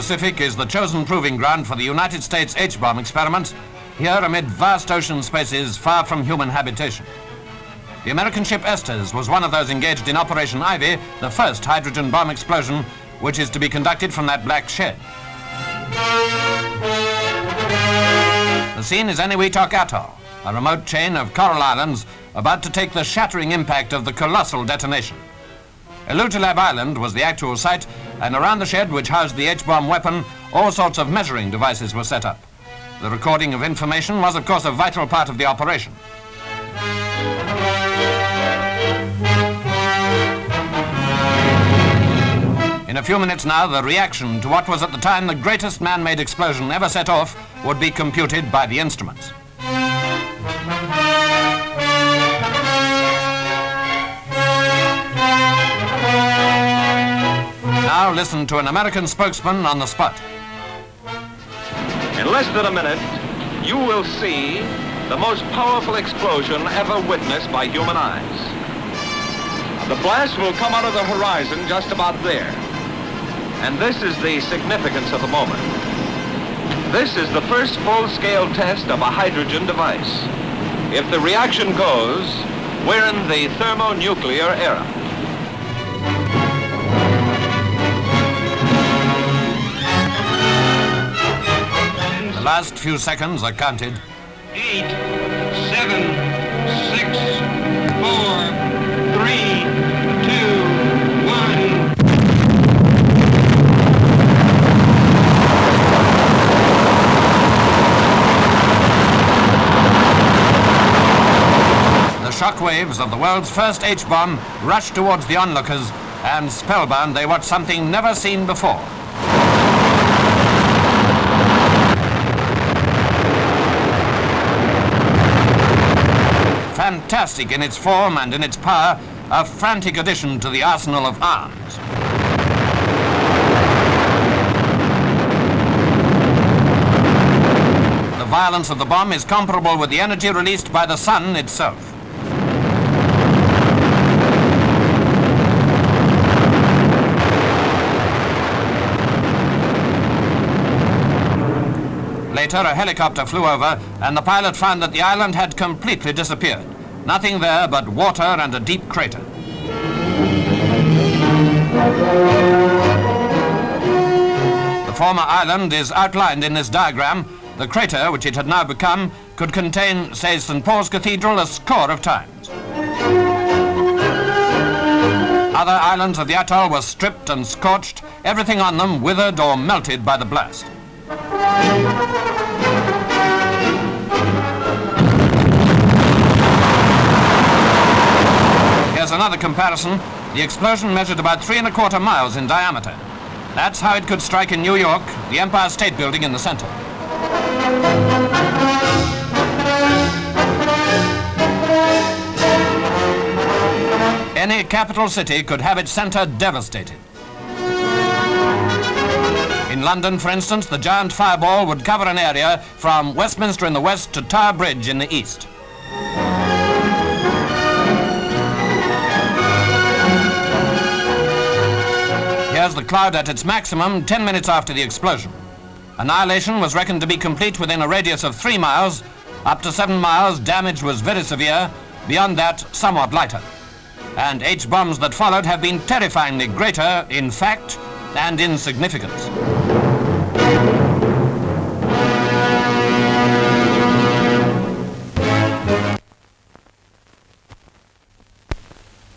Pacific is the chosen proving ground for the United States H-bomb experiment, here amid vast ocean spaces far from human habitation. The American ship Estes was one of those engaged in Operation Ivy, the first hydrogen bomb explosion, which is to be conducted from that black shed. The scene is Eniwetok Atoll, a remote chain of coral islands about to take the shattering impact of the colossal detonation. Elutalab Island was the actual site, and around the shed which housed the H-bomb weapon, all sorts of measuring devices were set up. The recording of information was, of course, a vital part of the operation. In a few minutes now, the reaction to what was at the time the greatest man-made explosion ever set off would be computed by the instruments. Now listen to an American spokesman on the spot. In less than a minute, you will see the most powerful explosion ever witnessed by human eyes. The blast will come out of the horizon just about there. And this is the significance of the moment. This is the first full-scale test of a hydrogen device. If the reaction goes, we're in the thermonuclear era. The last few seconds are counted. 8, 7, 6, 4, 3, 2, 1. The shock waves of the world's first H-bomb rushed towards the onlookers, and spellbound they watched something never seen before. Fantastic in its form and in its power, a frantic addition to the arsenal of arms. The violence of the bomb is comparable with the energy released by the sun itself. Later, a helicopter flew over, and the pilot found that the island had completely disappeared. Nothing there but water and a deep crater. The former island is outlined in this diagram. The crater, which it had now become, could contain, says St. Paul's Cathedral, a score of times. Other islands of the atoll were stripped and scorched, everything on them withered or melted by the blast. Here's another comparison. The explosion measured about 3¼ miles in diameter. That's how it could strike in New York, the Empire State Building in the center. Any capital city could have its center devastated. In London, for instance, the giant fireball would cover an area from Westminster in the west to Tower Bridge in the east. Here's the cloud at its maximum 10 minutes after the explosion. Annihilation was reckoned to be complete within a radius of 3 miles. Up to 7 miles, damage was very severe. Beyond that, somewhat lighter. And H-bombs that followed have been terrifyingly greater in fact and in significance.